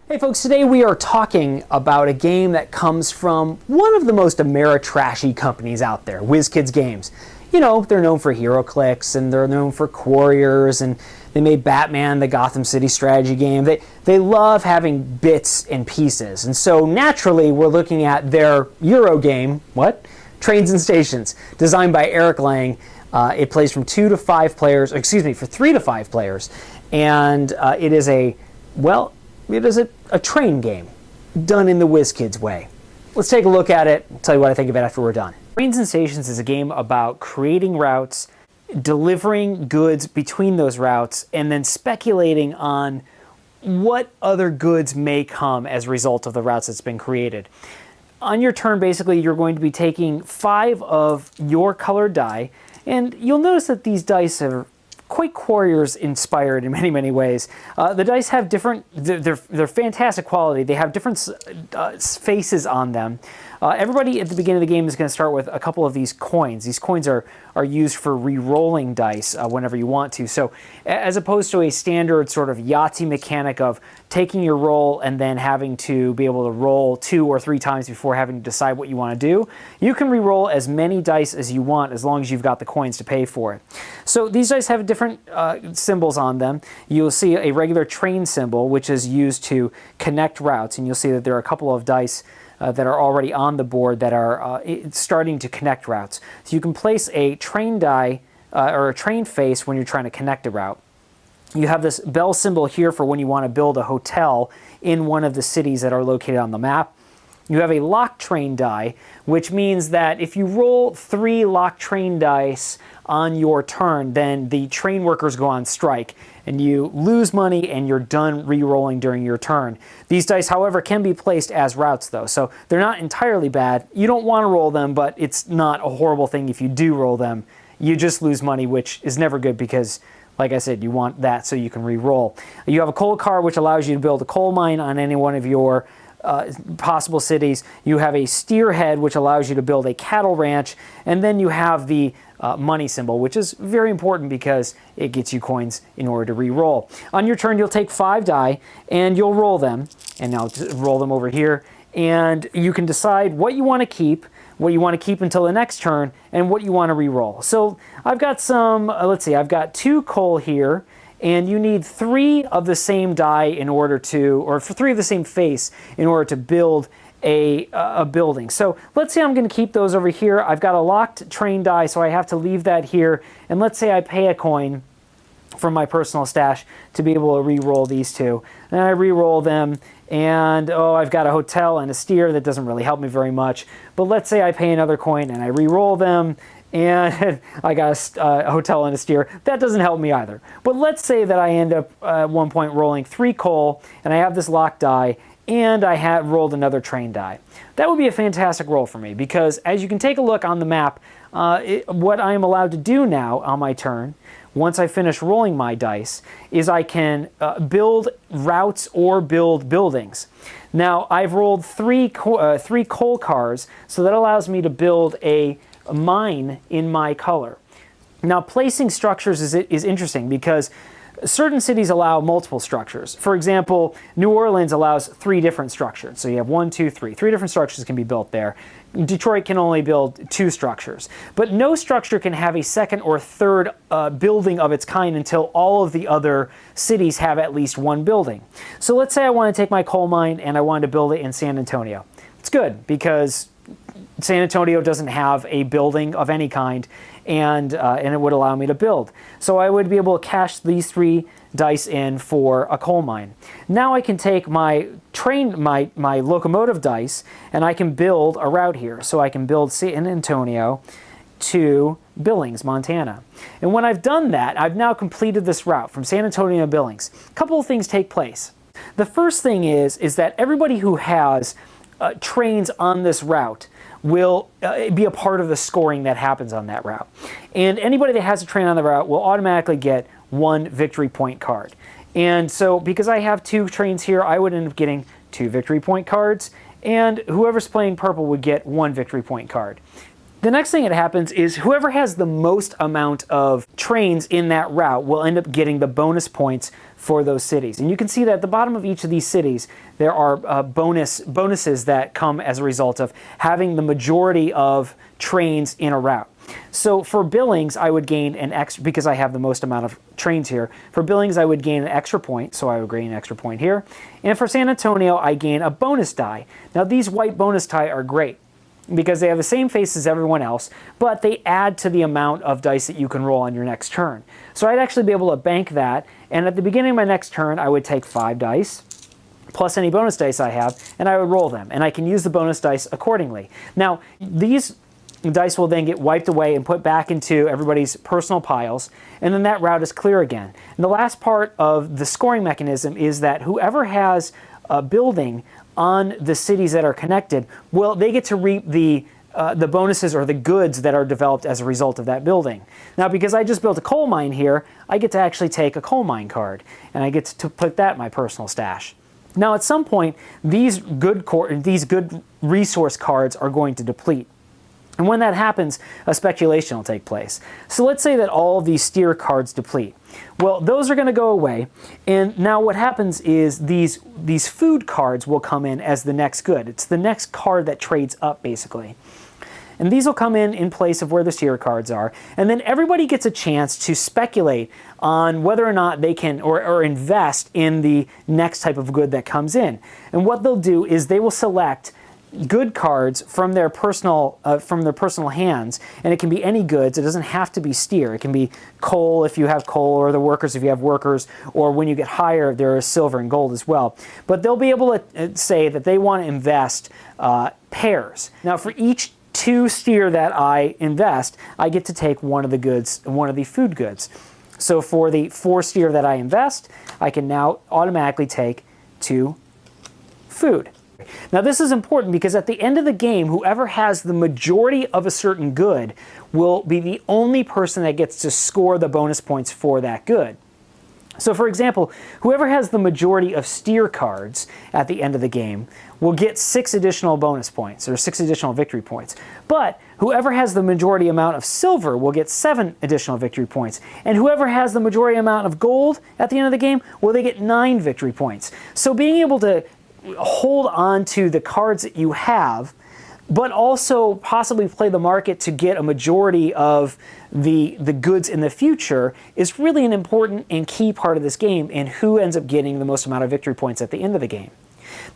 Hey folks, today we are talking about a game that comes from one of the most Ameritrashy companies out there, WizKids Games. You know, they're known for HeroClix and they're known for Quarriors, and they made Batman, the Gotham City strategy game. They love having bits and pieces, and so naturally we're looking at their Euro game, Trains and Stations, designed by Eric Lang. It plays from 2 to 5 players, for 3 to 5 players, and it is a train game done in the WizKids way. Let's take a look at it and tell you what I think of it after we're done. Trains and Stations is a game about creating routes, delivering goods between those routes, and then speculating on what other goods may come as a result of the routes that's been created. On your turn, basically, you're going to be taking 5 of your colored die, and you'll notice that these dice are quite Quarriors inspired in many ways. The dice have different, they're fantastic quality. They have different faces on them. Everybody at the beginning of the game is going to start with a couple of these coins. These coins are used for re-rolling dice whenever you want to. So as opposed to a standard sort of Yahtzee mechanic of taking your roll and then having to be able to roll 2 or 3 times before having to decide what you want to do, you can re-roll as many dice as you want as long as you've got the coins to pay for it. So these dice have different symbols on them. You'll see a regular train symbol, which is used to connect routes, and you'll see that there are a couple of dice that are already on the board that are starting to connect routes. So you can place a train die or a train face when you're trying to connect a route. You have this bell symbol here for when you want to build a hotel in one of the cities that are located on the map. You have a lock train die, which means that if you roll 3 lock train dice on your turn, then the train workers go on strike and you lose money and you're done re-rolling during your turn. These dice, however, can be placed as routes though, so they're not entirely bad. You don't want to roll them, but it's not a horrible thing if you do roll them. You just lose money, which is never good because, like I said, you want that so you can re-roll. You have a coal car, which allows you to build a coal mine on any one of your possible cities. You have a steerhead, which allows you to build a cattle ranch, and then you have the money symbol, which is very important because it gets you coins in order to re-roll. On your turn, you'll take 5 die and you'll roll them, and now roll them over here, and you can decide what you want to keep until the next turn, and what you want to re-roll. So I've got some, let's see, I've got 2 coal here, and you need 3 of the same die in order to, or 3 of the same face in order to build a building. So let's say I'm going to keep those over here. I've got a locked train die, so I have to leave that here. And let's say I pay a coin from my personal stash to be able to re-roll these 2. And I re-roll them, and I've got a hotel and a steer. That doesn't really help me very much. But let's say I pay another coin and I re-roll them, and I got a hotel and a steer. That doesn't help me either. But let's say that I end up at one point rolling 3 coal, and I have this locked die, and I had rolled another train die. That would be a fantastic roll for me because, as you can take a look on the map, what I am allowed to do now on my turn, once I finish rolling my dice, is I can build routes or build buildings. Now, I've rolled 3 coal cars, so that allows me to build a mine in my color. Now, placing structures is interesting because certain cities allow multiple structures. For example, New Orleans allows 3 different structures. So you have 1, 2, 3. 3 different structures can be built there. Detroit can only build 2 structures. But no structure can have a second or third building of its kind until all of the other cities have at least 1 building. So let's say I want to take my coal mine and I wanted to build it in San Antonio. It's good because San Antonio doesn't have a building of any kind, and it would allow me to build. So I would be able to cash these 3 dice in for a coal mine. Now I can take my my locomotive dice, and I can build a route here. So I can build San Antonio to Billings, Montana. And when I've done that, I've now completed this route from San Antonio to Billings. A couple of things take place. The first thing is that everybody who has trains on this route will be a part of the scoring that happens on that route. And anybody that has a train on the route will automatically get 1 victory point card. And so because I have 2 trains here, I would end up getting 2 victory point cards, and whoever's playing purple would get 1 victory point card. The next thing that happens is whoever has the most amount of trains in that route will end up getting the bonus points for those cities. And you can see that at the bottom of each of these cities, there are bonuses that come as a result of having the majority of trains in a route. So for Billings, I would gain an extra, because I have the most amount of trains here. For Billings, I would gain an extra point, so I would gain an extra point here. And for San Antonio, I gain a bonus die. Now these white bonus die are great, because they have the same face as everyone else, but they add to the amount of dice that you can roll on your next turn. So I'd actually be able to bank that, and at the beginning of my next turn, I would take 5 dice, plus any bonus dice I have, and I would roll them, and I can use the bonus dice accordingly. Now, these dice will then get wiped away and put back into everybody's personal piles, and then that route is clear again. And the last part of the scoring mechanism is that whoever has a building on the cities that are connected, well, they get to reap the bonuses or the goods that are developed as a result of that building. Now, because I just built a coal mine here, I get to actually take a coal mine card, and I get to put that in my personal stash. Now, at some point, these good resource cards are going to deplete. And when that happens, a speculation will take place. So let's say that all of these steer cards deplete. Well, those are going to go away, and now what happens is these food cards will come in as the next good. It's the next card that trades up, basically. And these will come in place of where the steer cards are, and then everybody gets a chance to speculate on whether or not they can or invest in the next type of good that comes in. And what they'll do is they will select good cards from their personal hands, and it can be any goods. It doesn't have to be steer. It can be coal if you have coal, or the workers if you have workers, or when you get higher there is silver and gold as well. But they'll be able to say that they want to invest pairs. Now for each 2 steer that I invest, I get to take one of the goods, one of the food goods. So for the 4 steer that I invest, I can now automatically take 2 food. Now this is important because at the end of the game, whoever has the majority of a certain good will be the only person that gets to score the bonus points for that good. So for example, whoever has the majority of steer cards at the end of the game will get 6 additional bonus points, or 6 additional victory points. But whoever has the majority amount of silver will get 7 additional victory points. And whoever has the majority amount of gold at the end of the game, well, they get 9 victory points. So being able to hold on to the cards that you have, but also possibly play the market to get a majority of the goods in the future is really an important and key part of this game, and who ends up getting the most amount of victory points at the end of the game.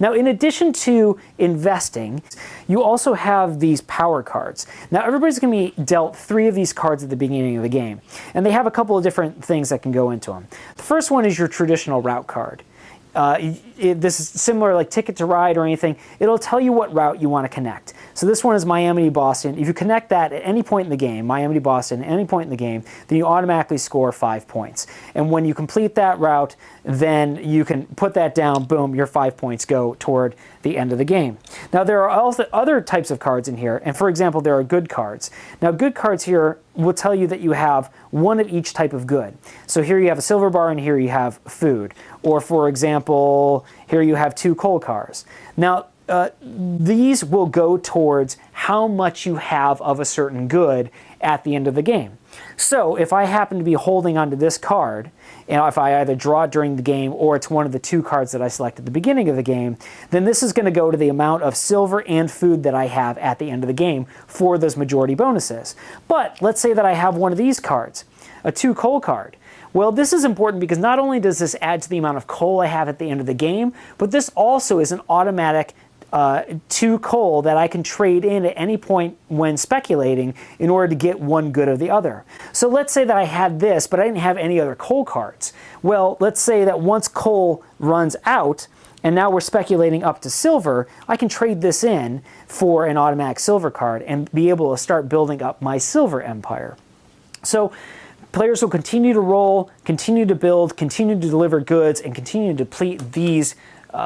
Now, in addition to investing, you also have these power cards. Now, everybody's going to be dealt 3 of these cards at the beginning of the game, and they have a couple of different things that can go into them. The first one is your traditional route card. This is similar like Ticket to Ride or anything. It'll tell you what route you want to connect. So this one is Miami to Boston. If you connect that at any point in the game, Miami to Boston, at any point in the game, then you automatically score 5 points. And when you complete that route, then you can put that down, boom, your 5 points go toward the end of the game. Now there are also other types of cards in here, and for example, there are good cards. Now good cards here will tell you that you have one of each type of good. So here you have a silver bar and here you have food. Or for example, here you have 2 coal cars. Now these will go towards how much you have of a certain good at the end of the game. So if I happen to be holding onto this card, and if I either draw it during the game or it's one of the 2 cards that I select at the beginning of the game, then this is going to go to the amount of silver and food that I have at the end of the game for those majority bonuses. But let's say that I have one of these cards, a 2 coal card. Well, this is important because not only does this add to the amount of coal I have at the end of the game, but this also is an automatic 2 coal that I can trade in at any point when speculating in order to get one good or the other. So let's say that I had this, but I didn't have any other coal cards. Well, let's say that once coal runs out, and now we're speculating up to silver, I can trade this in for an automatic silver card and be able to start building up my silver empire. So players will continue to roll, continue to build, continue to deliver goods, and continue to deplete these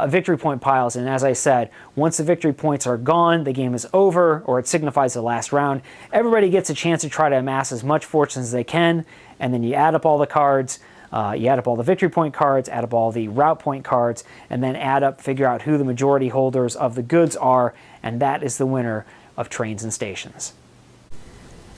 victory point piles. And as I said, once the victory points are gone, the game is over, or it signifies the last round. Everybody gets a chance to try to amass as much fortune as they can, and then you add up all the cards, you add up all the victory point cards, add up all the route point cards, and then figure out who the majority holders of the goods are, and that is the winner of Trains and Stations.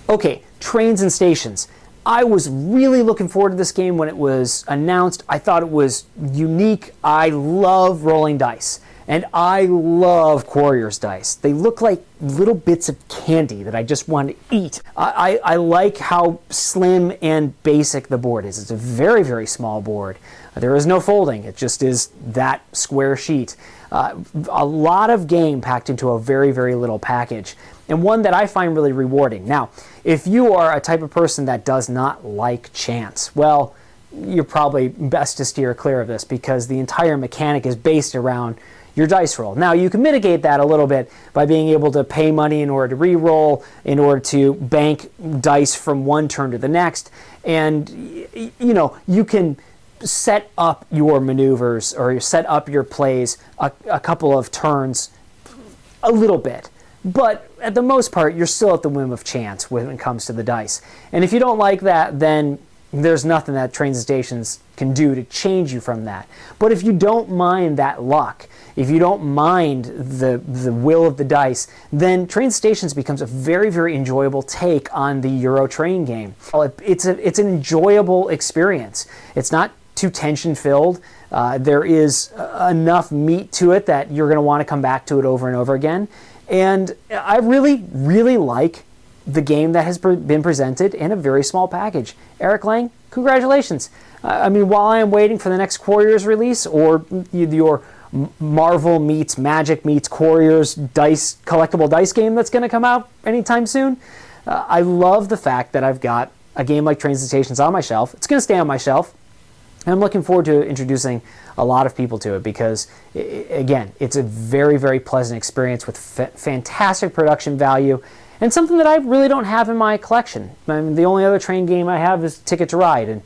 Okay, Trains and Stations. I was really looking forward to this game when it was announced. I thought it was unique. I love rolling dice. And I love Quarrior's dice. They look like little bits of candy that I just want to eat. I like how slim and basic the board is. It's a very, very small board. There is no folding. It just is that square sheet. A lot of game packed into a very, very little package, and one that I find really rewarding. Now, if you are a type of person that does not like chance, well, you're probably best to steer clear of this because the entire mechanic is based around your dice roll. Now, you can mitigate that a little bit by being able to pay money in order to re-roll, in order to bank dice from one turn to the next, and you can set up your maneuvers or set up your plays a couple of turns a little bit. But at the most part, you're still at the whim of chance when it comes to the dice. And if you don't like that, then there's nothing that Trains and Stations can do to change you from that. But if you don't mind that luck, if you don't mind the will of the dice, then Trains and Stations becomes a very, very enjoyable take on the Euro Train game. It's an enjoyable experience. It's not too tension-filled. There is enough meat to it that you're going to want to come back to it over and over again. And I really, really like the game that has been presented in a very small package. Eric Lang, congratulations. I mean, while I am waiting for the next Quarriors release or your Marvel meets Magic meets Quarriors collectible dice game that's going to come out anytime soon, I love the fact that I've got a game like Trains and Stations on my shelf. It's going to stay on my shelf. And I'm looking forward to introducing a lot of people to it because, again, it's a very, very pleasant experience with fantastic production value and something that I really don't have in my collection. I mean, the only other train game I have is Ticket to Ride, and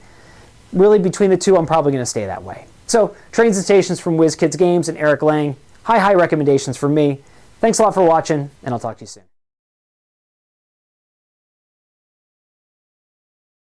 really between the two, I'm probably going to stay that way. So, Trains and Stations from WizKids Games and Eric Lang, high recommendations from me. Thanks a lot for watching, and I'll talk to you soon.